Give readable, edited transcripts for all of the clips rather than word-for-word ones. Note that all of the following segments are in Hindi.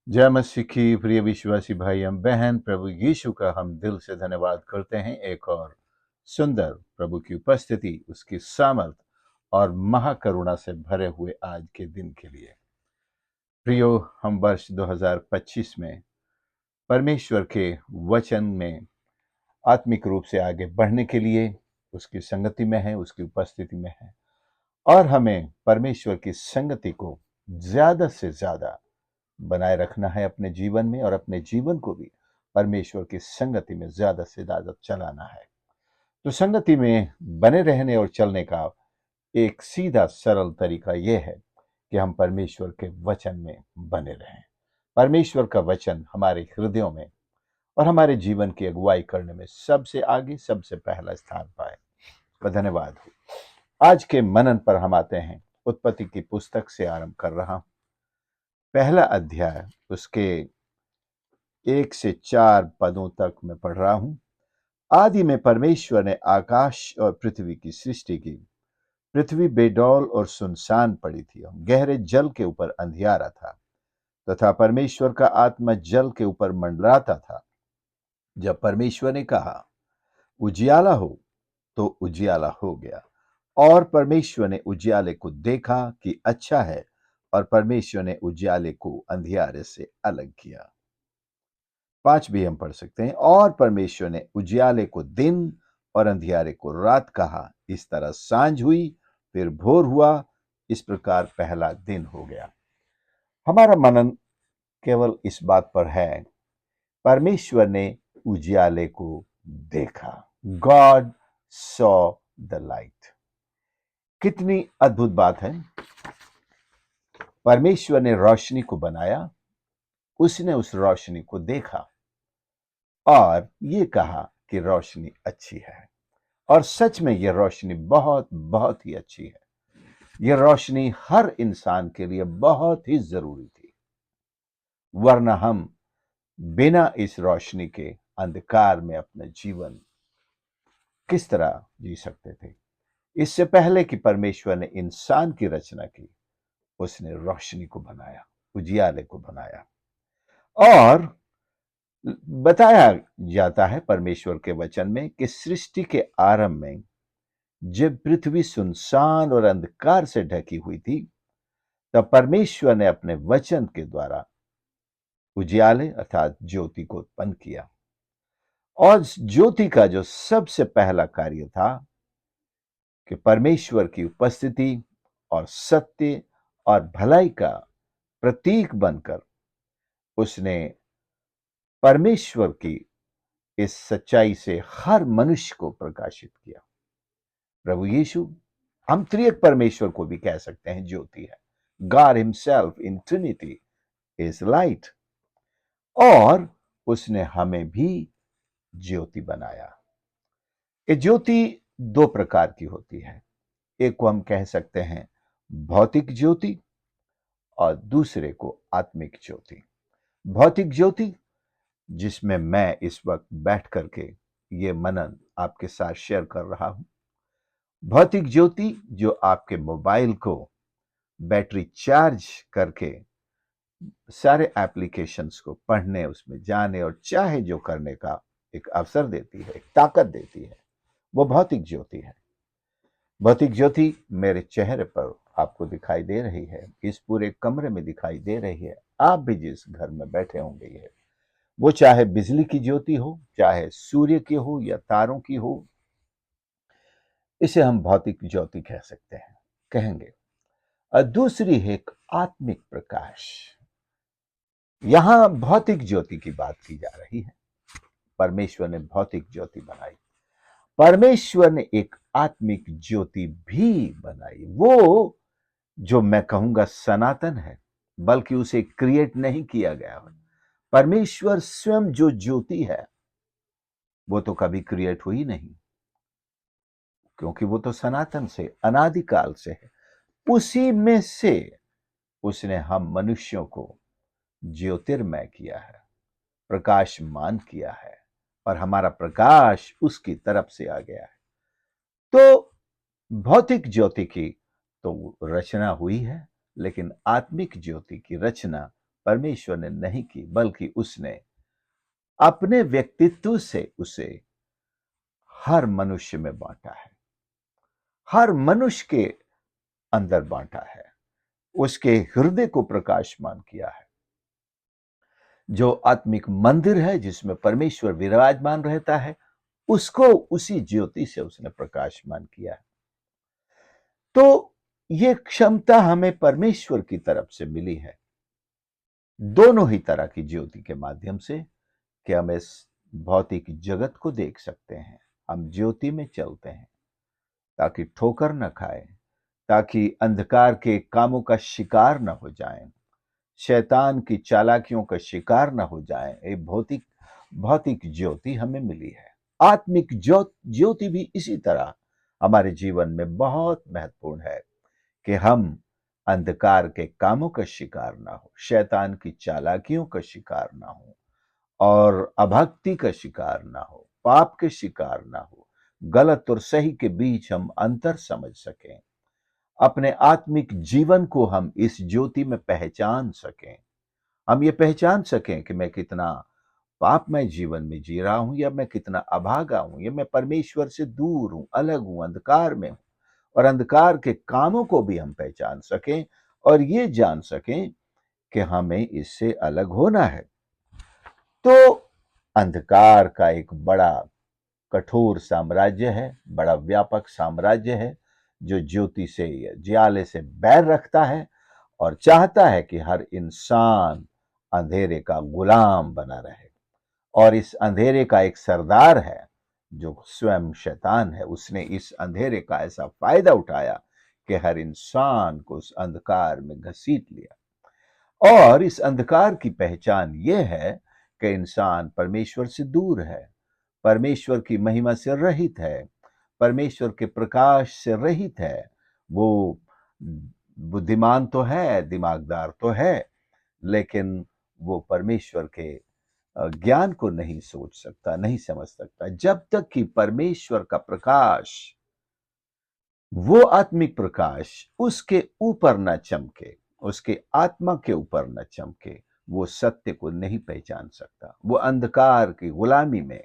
जय मसीह की प्रिय विश्वासी भाई एवं बहन, प्रभु यीशु का हम दिल से धन्यवाद करते हैं एक और सुंदर प्रभु की उपस्थिति, उसकी सामर्थ और महाकरुणा से भरे हुए आज के दिन के लिए। प्रियो, हम वर्ष 2025 में परमेश्वर के वचन में आत्मिक रूप से आगे बढ़ने के लिए उसकी संगति में है, उसकी उपस्थिति में है, और हमें परमेश्वर की संगति को ज्यादा से ज्यादा बनाए रखना है अपने जीवन में, और अपने जीवन को भी परमेश्वर की संगति में ज्यादा से ज्यादा चलाना है। तो संगति में बने रहने और चलने का एक सीधा सरल तरीका यह है कि हम परमेश्वर के वचन में बने रहें। परमेश्वर का वचन हमारे हृदयों में और हमारे जीवन की अगुवाई करने में सबसे आगे, सबसे पहला स्थान पाए। तो धन्यवाद हो। आज के मनन पर हम आते हैं। उत्पत्ति की पुस्तक से आरंभ कर रहा हूं। पहला अध्याय, उसके 1 से 4 पदों तक मैं पढ़ रहा हूं। आदि में परमेश्वर ने आकाश और पृथ्वी की सृष्टि की। पृथ्वी बेडौल और सुनसान पड़ी थी, गहरे जल के ऊपर अंधियारा था तथा परमेश्वर का आत्मा जल के ऊपर मंडराता था। जब परमेश्वर ने कहा उजियाला हो, तो उजियाला हो गया। और परमेश्वर ने उजियाले को देखा कि अच्छा है, और परमेश्वर ने उजियाले को अंधियारे से अलग किया। 5 भी हम पढ़ सकते हैं। और परमेश्वर ने उजियाले को दिन और अंधियारे को रात कहा। इस तरह सांझ हुई, फिर भोर हुआ। इस प्रकार पहला दिन हो गया। हमारा मनन केवल इस बात पर है, परमेश्वर ने उजियाले को देखा। God saw the light. कितनी अद्भुत बात है। परमेश्वर ने रोशनी को बनाया, उसने उस रोशनी को देखा और ये कहा कि रोशनी अच्छी है। और सच में यह रोशनी बहुत बहुत ही अच्छी है। यह रोशनी हर इंसान के लिए बहुत ही जरूरी थी, वरना हम बिना इस रोशनी के अंधकार में अपना जीवन किस तरह जी सकते थे। इससे पहले कि परमेश्वर ने इंसान की रचना की, उसने रोशनी को बनाया, उजियाले को बनाया। और बताया जाता है परमेश्वर के वचन में कि सृष्टि के आरंभ में जब पृथ्वी सुनसान और अंधकार से ढकी हुई थी, तब परमेश्वर ने अपने वचन के द्वारा उजियाले अर्थात ज्योति को उत्पन्न किया। और ज्योति का जो सबसे पहला कार्य था कि परमेश्वर की उपस्थिति और सत्य और भलाई का प्रतीक बनकर उसने परमेश्वर की इस सच्चाई से हर मनुष्य को प्रकाशित किया। प्रभु यीशु, हम त्रिएक परमेश्वर को भी कह सकते हैं ज्योति है। God himself in Trinity is light. और उसने हमें भी ज्योति बनाया। ये ज्योति 2 प्रकार की होती है। एक को हम कह सकते हैं भौतिक ज्योति, और दूसरे को आत्मिक ज्योति। भौतिक ज्योति, जिसमें मैं इस वक्त बैठ करके ये मनन आपके साथ शेयर कर रहा हूं। भौतिक ज्योति जो आपके मोबाइल को बैटरी चार्ज करके सारे एप्लीकेशंस को पढ़ने, उसमें जाने और चाहे जो करने का एक अवसर देती है, एक ताकत देती है, वो भौतिक ज्योति है। भौतिक ज्योति मेरे चेहरे पर आपको दिखाई दे रही है, इस पूरे कमरे में दिखाई दे रही है, आप भी जिस घर में बैठे होंगे, ये वो चाहे बिजली की ज्योति हो, चाहे सूर्य की हो या तारों की हो, इसे हम भौतिक ज्योति कह सकते हैं, कहेंगे। और दूसरी है एक आत्मिक प्रकाश। यहां भौतिक ज्योति की बात की जा रही है। परमेश्वर ने भौतिक ज्योति बनाई, परमेश्वर ने एक आत्मिक ज्योति भी बनाई। वो जो मैं कहूंगा सनातन है, बल्कि उसे क्रिएट नहीं किया गया। परमेश्वर स्वयं जो ज्योति है, वो तो कभी क्रिएट हुई नहीं, क्योंकि वो तो सनातन से, अनादिकाल से है। उसी में से उसने हम मनुष्यों को ज्योतिर्मय किया है, प्रकाशमान किया है, और हमारा प्रकाश उसकी तरफ से आ गया है। तो भौतिक ज्योति की तो रचना हुई है, लेकिन आत्मिक ज्योति की रचना परमेश्वर ने नहीं की, बल्कि उसने अपने व्यक्तित्व से उसे हर मनुष्य में बांटा है, हर मनुष्य के अंदर बांटा है, उसके हृदय को प्रकाशमान किया है। जो आत्मिक मंदिर है जिसमें परमेश्वर विराजमान रहता है, उसको उसी ज्योति से उसने प्रकाशमान किया है। तो ये क्षमता हमें परमेश्वर की तरफ से मिली है, दोनों ही तरह की ज्योति के माध्यम से, कि हम इस भौतिक जगत को देख सकते हैं। हम ज्योति में चलते हैं ताकि ठोकर न खाएं, ताकि अंधकार के कामों का शिकार न हो जाएं, शैतान की चालाकियों का शिकार न हो जाएं। एक भौतिक भौतिक ज्योति हमें मिली है। आत्मिक ज्योति भी इसी तरह हमारे जीवन में बहुत महत्वपूर्ण है कि हम अंधकार के कामों का शिकार ना हो, शैतान की चालाकियों का शिकार ना हो, और अभक्ति का शिकार ना हो, पाप के शिकार ना हो। गलत और सही के बीच हम अंतर समझ सकें, अपने आत्मिक जीवन को हम इस ज्योति में पहचान सकें। हम ये पहचान सकें कि मैं कितना पापमय जीवन में जी रहा हूं, या मैं कितना अभागा हूं, या मैं परमेश्वर से दूर हूं, अलग हूं, अंधकार में हूं। और अंधकार के कामों को भी हम पहचान सकें और ये जान सकें कि हमें इससे अलग होना है। तो अंधकार का एक बड़ा कठोर साम्राज्य है, बड़ा व्यापक साम्राज्य है, जो ज्योति से, ज्याले से बैर रखता है और चाहता है कि हर इंसान अंधेरे का गुलाम बना रहे। और इस अंधेरे का एक सरदार है जो स्वयं शैतान है। उसने इस अंधेरे का ऐसा फायदा उठाया कि हर इंसान को उस अंधकार में घसीट लिया। और इस अंधकार की पहचान यह है कि इंसान परमेश्वर से दूर है, परमेश्वर की महिमा से रहित है, परमेश्वर के प्रकाश से रहित है। वो बुद्धिमान तो है, दिमागदार तो है, लेकिन वो परमेश्वर के ज्ञान को नहीं सोच सकता, नहीं समझ सकता, जब तक कि परमेश्वर का प्रकाश, वो आत्मिक प्रकाश उसके ऊपर न चमके, उसके आत्मा के ऊपर न चमके, वो सत्य को नहीं पहचान सकता। वो अंधकार की गुलामी में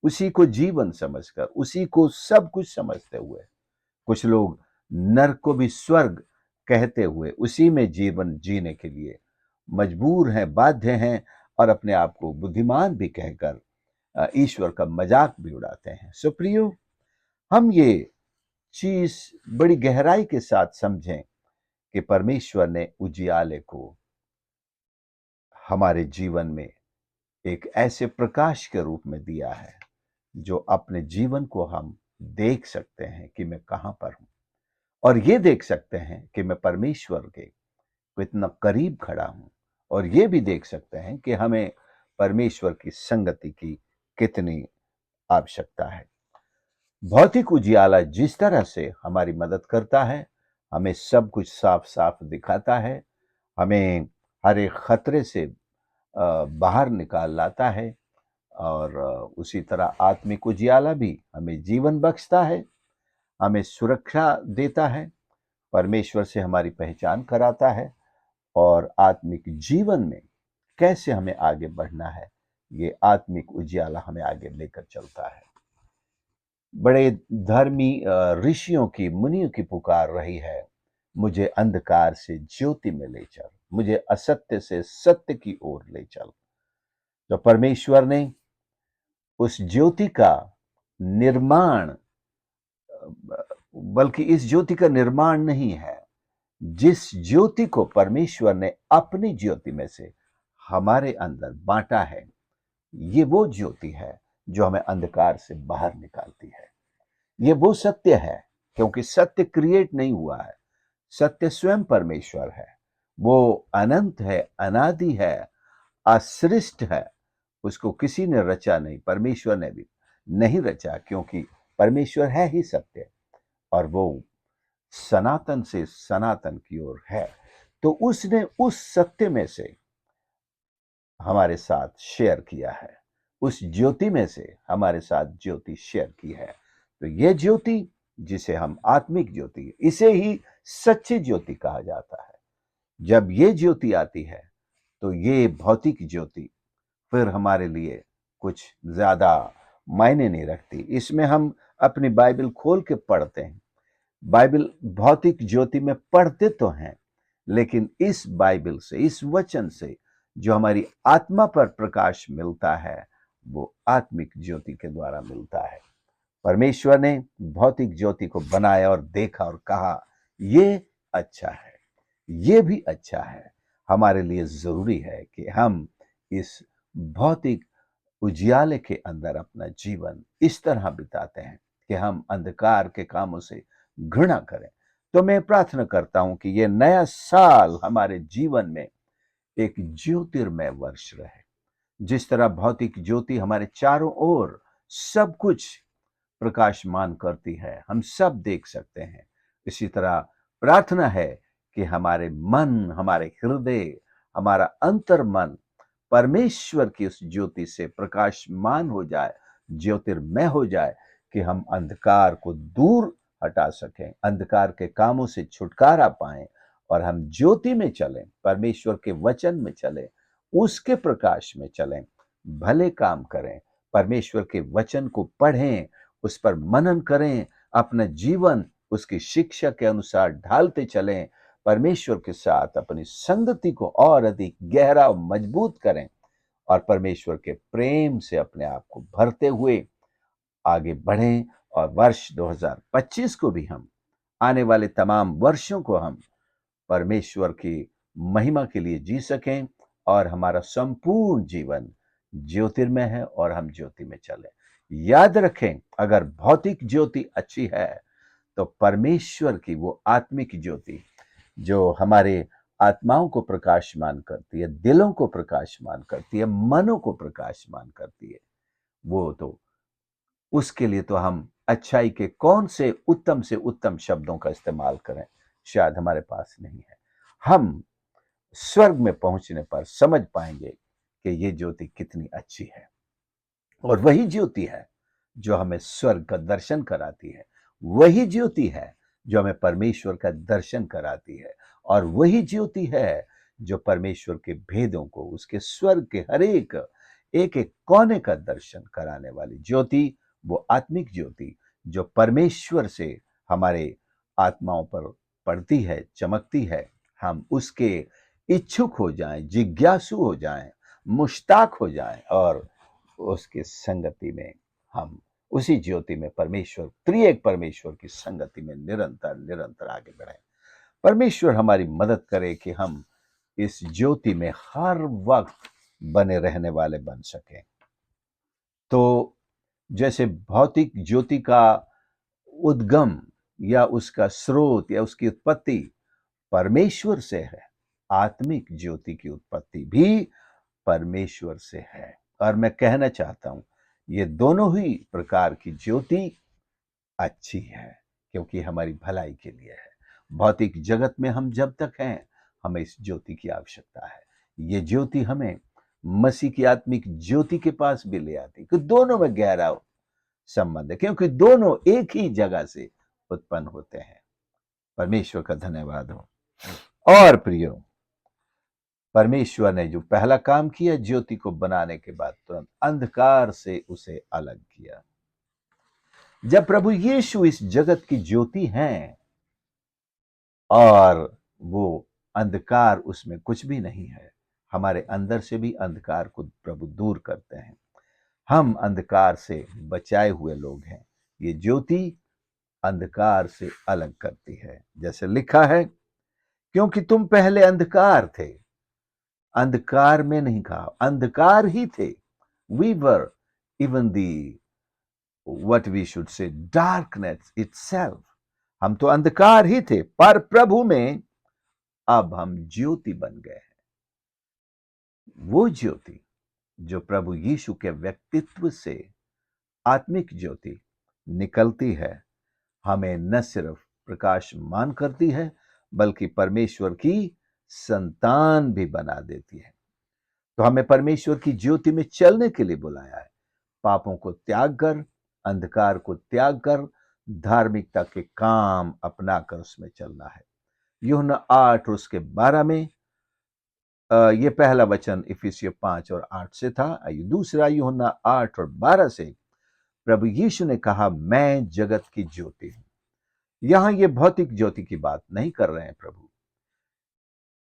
उसी को जीवन समझकर, उसी को सब कुछ समझते हुए, कुछ लोग नरक को भी स्वर्ग कहते हुए उसी में जीवन जीने के लिए मजबूर हैं, बाध्य हैं, और अपने आप को बुद्धिमान भी कहकर ईश्वर का मजाक भी उड़ाते हैं। सो प्रियो, हम ये चीज बड़ी गहराई के साथ समझें कि परमेश्वर ने उजियाले को हमारे जीवन में एक ऐसे प्रकाश के रूप में दिया है जो अपने जीवन को हम देख सकते हैं कि मैं कहां पर हूं, और ये देख सकते हैं कि मैं परमेश्वर के कितना करीब खड़ा हूं, और ये भी देख सकते हैं कि हमें परमेश्वर की संगति की कितनी आवश्यकता है। भौतिक उजियाला जिस तरह से हमारी मदद करता है, हमें सब कुछ साफ साफ दिखाता है, हमें हर एक खतरे से बाहर निकाल लाता है, और उसी तरह आत्मिक उजियाला भी हमें जीवन बख्शता है, हमें सुरक्षा देता है, परमेश्वर से हमारी पहचान कराता है, और आत्मिक जीवन में कैसे हमें आगे बढ़ना है, ये आत्मिक उजियाला हमें आगे लेकर चलता है। बड़े धर्मी ऋषियों की, मुनियों की पुकार रही है, मुझे अंधकार से ज्योति में ले चल, मुझे असत्य से सत्य की ओर ले चल। तो परमेश्वर ने उस ज्योति का निर्माण, बल्कि इस ज्योति का निर्माण नहीं है, जिस ज्योति को परमेश्वर ने अपनी ज्योति में से हमारे अंदर बांटा है, ये वो ज्योति है जो हमें अंधकार से बाहर निकालती है। ये वो सत्य है, क्योंकि सत्य क्रिएट नहीं हुआ है, सत्य स्वयं परमेश्वर है। वो अनंत है, अनादि है, असृष्ट है, उसको किसी ने रचा नहीं, परमेश्वर ने भी नहीं रचा, क्योंकि परमेश्वर है ही सत्य, और वो सनातन से सनातन की ओर है। तो उसने उस सत्य में से हमारे साथ शेयर किया है, उस ज्योति में से हमारे साथ ज्योति शेयर की है। तो ये ज्योति, जिसे हम आत्मिक ज्योति, इसे ही सच्ची ज्योति कहा जाता है। जब ये ज्योति आती है तो ये भौतिक ज्योति फिर हमारे लिए कुछ ज्यादा मायने नहीं रखती। इसमें हम अपनी बाइबल खोल के पढ़ते हैं, बाइबल भौतिक ज्योति में पढ़ते तो हैं, लेकिन इस बाइबल से, इस वचन से जो हमारी आत्मा पर प्रकाश मिलता है, वो आत्मिक ज्योति के द्वारा मिलता है। परमेश्वर ने भौतिक ज्योति को बनाया और देखा और कहा ये अच्छा है, ये भी अच्छा है। हमारे लिए जरूरी है कि हम इस भौतिक उजियाले के अंदर अपना जीवन इस तरह बिताते हैं कि हम अंधकार के कामों से घृणा करें। तो मैं प्रार्थना करता हूं कि ये नया साल हमारे जीवन में एक ज्योतिर्मय वर्ष रहे। जिस तरह भौतिक ज्योति हमारे चारों ओर सब कुछ प्रकाशमान करती है, हम सब देख सकते हैं, इसी तरह प्रार्थना है कि हमारे मन, हमारे हृदय, हमारा अंतर मन परमेश्वर की उस ज्योति से प्रकाशमान हो जाए, ज्योतिर्मय हो जाए, कि हम अंधकार को दूर हटा सकें, अंधकार के कामों से छुटकारा पाएं और हम ज्योति में चलें, परमेश्वर के वचन में चलें, उसके प्रकाश में चलें, भले काम करें, परमेश्वर के वचन को पढ़ें, उस पर मनन करें, अपना जीवन उसकी शिक्षा के अनुसार ढालते चलें, परमेश्वर के साथ अपनी संगति को और अधिक गहरा और मजबूत करें और परमेश्वर के प्रेम से अपने आप को भरते हुए आगे बढ़ें और वर्ष 2025 को भी हम, आने वाले तमाम वर्षों को हम परमेश्वर की महिमा के लिए जी सकें और हमारा संपूर्ण जीवन ज्योतिर्मय है और हम ज्योति में चलें। याद रखें, अगर भौतिक ज्योति अच्छी है तो परमेश्वर की वो आत्मिक ज्योति जो हमारे आत्माओं को प्रकाशमान करती है, दिलों को प्रकाशमान करती है, मनों को प्रकाशमान करती है, वो तो उसके लिए तो हम अच्छाई के कौन से उत्तम शब्दों का इस्तेमाल करें, शायद हमारे पास नहीं है। हम स्वर्ग में पहुंचने पर समझ पाएंगे कि ये ज्योति कितनी अच्छी है और वही ज्योति है जो हमें स्वर्ग का दर्शन कराती है, वही ज्योति है जो हमें परमेश्वर का दर्शन कराती है और वही ज्योति है जो परमेश्वर के भेदों को, उसके स्वर्ग के हर एक एक कोने का दर्शन कराने वाली ज्योति, वो आत्मिक ज्योति जो परमेश्वर से हमारे आत्माओं पर पड़ती है, चमकती है। हम उसके इच्छुक हो जाएं, जिज्ञासु हो जाएं, मुश्ताक हो जाएं और उसकी संगति में हम उसी ज्योति में परमेश्वर, त्रिएक परमेश्वर की संगति में निरंतर निरंतर आगे बढ़ें। परमेश्वर हमारी मदद करे कि हम इस ज्योति में हर वक्त बने रहने वाले बन सकें। तो जैसे भौतिक ज्योति का उद्गम या उसका स्रोत या उसकी उत्पत्ति परमेश्वर से है, आत्मिक ज्योति की उत्पत्ति भी परमेश्वर से है। और मैं कहना चाहता हूं, ये दोनों ही प्रकार की ज्योति अच्छी है क्योंकि हमारी भलाई के लिए है। भौतिक जगत में हम जब तक हैं, हमें इस ज्योति की आवश्यकता है। ये ज्योति हमें मसीह की आत्मिक ज्योति के पास भी ले आती, कि दोनों में गहरा संबंध है, क्योंकि दोनों एक ही जगह से उत्पन्न होते हैं। परमेश्वर का धन्यवाद हो। और प्रियो, परमेश्वर ने जो पहला काम किया ज्योति को बनाने के बाद, तुरंत अंधकार से उसे अलग किया। जब प्रभु यीशु इस जगत की ज्योति हैं और वो अंधकार उसमें कुछ भी नहीं है, हमारे अंदर से भी अंधकार को प्रभु दूर करते हैं। हम अंधकार से बचाए हुए लोग हैं। ये ज्योति अंधकार से अलग करती है। जैसे लिखा है, क्योंकि तुम पहले अंधकार थे, अंधकार में नहीं कहा, अंधकार ही थे। We were even the what we should say darkness itself। हम तो अंधकार ही थे, पर प्रभु में अब हम ज्योति बन गए हैं। वो ज्योति जो प्रभु यीशु के व्यक्तित्व से, आत्मिक ज्योति निकलती है, हमें न सिर्फ प्रकाशमान करती है बल्कि परमेश्वर की संतान भी बना देती है। तो हमें परमेश्वर की ज्योति में चलने के लिए बुलाया है। पापों को त्याग कर, अंधकार को त्याग कर, धार्मिकता के काम अपनाकर उसमें चलना है। यूहन्ना 8 उसके 12 में ये पहला वचन इफिसियों 5 और 8 से था। आइए दूसरा यूहन्ना 8 और 12 से प्रभु यीशु ने कहा, मैं जगत की ज्योति हूं। यहां ये भौतिक ज्योति की बात नहीं कर रहे हैं प्रभु,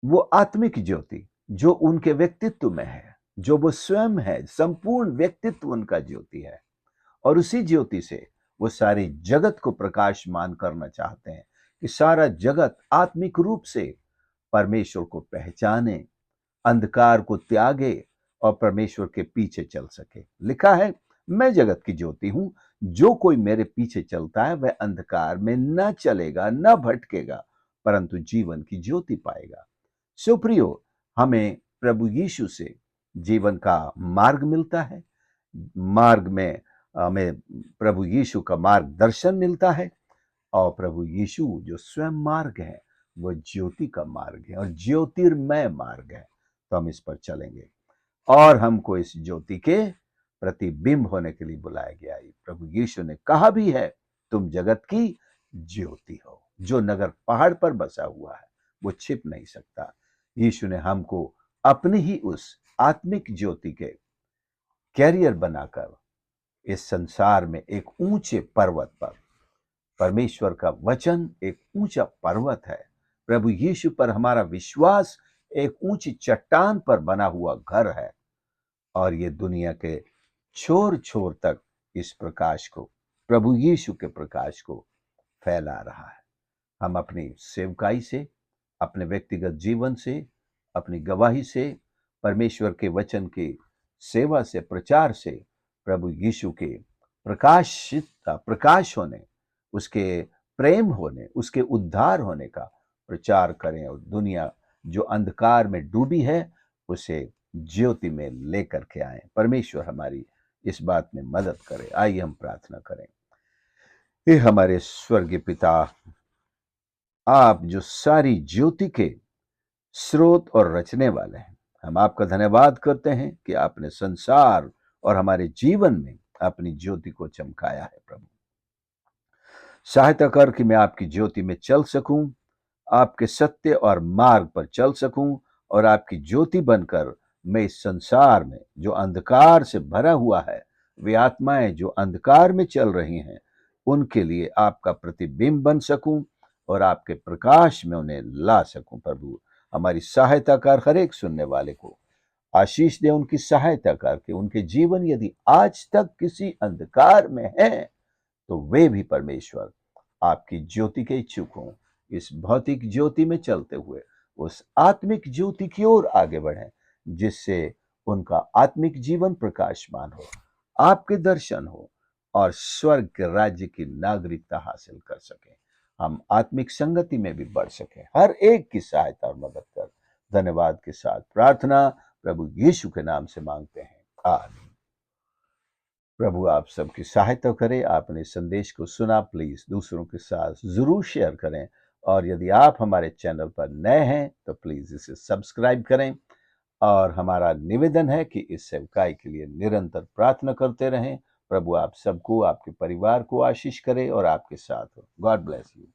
वो आत्मिक ज्योति जो उनके व्यक्तित्व में है, जो वो स्वयं है, संपूर्ण व्यक्तित्व उनका ज्योति है। और उसी ज्योति से वो सारी जगत को प्रकाशमान करना चाहते हैं कि सारा जगत आत्मिक रूप से परमेश्वर को पहचाने, अंधकार को त्यागे और परमेश्वर के पीछे चल सके। लिखा है, मैं जगत की ज्योति हूं, जो कोई मेरे पीछे चलता है वह अंधकार में न चलेगा, न भटकेगा, परंतु जीवन की ज्योति पाएगा। सुप्रियो, हमें प्रभु यीशु से जीवन का मार्ग मिलता है। मार्ग में हमें प्रभु यीशु का मार्गदर्शन मिलता है, और प्रभु यीशु जो स्वयं मार्ग है, वो ज्योति का मार्ग है और ज्योतिर्मय मार्ग है। तो हम इस पर चलेंगे और हमको इस ज्योति के प्रतिबिंब होने के लिए बुलाया गया है। प्रभु यीशु ने कहा भी है, तुम जगत की ज्योति हो। जो नगर पहाड़ पर बसा हुआ है वो छिप नहीं सकता। यीशु ने हमको अपनी ही उस आत्मिक ज्योति के कैरियर बनाकर इस संसार में एक ऊंचे पर्वत पर, परमेश्वर का वचन एक ऊंचा पर्वत है, प्रभु यीशु पर हमारा विश्वास एक ऊंची चट्टान पर बना हुआ घर है, और ये दुनिया के छोर छोर तक इस प्रकाश को, प्रभु यीशु के प्रकाश को फैला रहा है। हम अपनी सेवकाई से, अपने व्यक्तिगत जीवन से, अपनी गवाही से, परमेश्वर के वचन की सेवा से, प्रचार से प्रभु यीशु के प्रकाश होने, उसके प्रेम होने, उसके उद्धार होने का प्रचार करें और दुनिया जो अंधकार में डूबी है उसे ज्योति में लेकर के आए। परमेश्वर हमारी इस बात में मदद करे। आइए हम प्रार्थना करें। हे हमारे स्वर्गीय पिता, आप जो सारी ज्योति के स्रोत और रचने वाले हैं, हम आपका धन्यवाद करते हैं कि आपने संसार और हमारे जीवन में अपनी ज्योति को चमकाया है। प्रभु, सहायता कर कि मैं आपकी ज्योति में चल सकूं, आपके सत्य और मार्ग पर चल सकूं, और आपकी ज्योति बनकर मैं इस संसार में जो अंधकार से भरा हुआ है, वे आत्माएं जो अंधकार में चल रही हैं, उनके लिए आपका प्रतिबिंब बन सकूं और आपके प्रकाश में उन्हें ला सकूं। प्रभु, हमारी सहायता कर, हर एक सुनने वाले को आशीष दे, उनकी सहायता करके उनके जीवन यदि आज तक किसी अंधकार में है तो वे भी परमेश्वर आपकी ज्योति के इच्छुक हों। इस भौतिक ज्योति में चलते हुए उस आत्मिक ज्योति की ओर आगे बढ़ें, जिससे उनका आत्मिक जीवन प्रकाशमान हो, आपके दर्शन हो और स्वर्ग के राज्य की नागरिकता हासिल कर सकें। हम आत्मिक संगति में भी बढ़ सकें। हर एक की सहायता और मदद कर। धन्यवाद के साथ प्रार्थना प्रभु यीशु के नाम से मांगते हैं, आमीन। प्रभु आप सबकी सहायता करें। आपने संदेश को सुना, प्लीज दूसरों के साथ जरूर शेयर करें, और यदि आप हमारे चैनल पर नए हैं तो प्लीज इसे सब्सक्राइब करें। और हमारा निवेदन है कि इस सेवकाई के लिए निरंतर प्रार्थना करते रहें। प्रभु आप सबको, आपके परिवार को आशीष करे और आपके साथ हो। God bless you.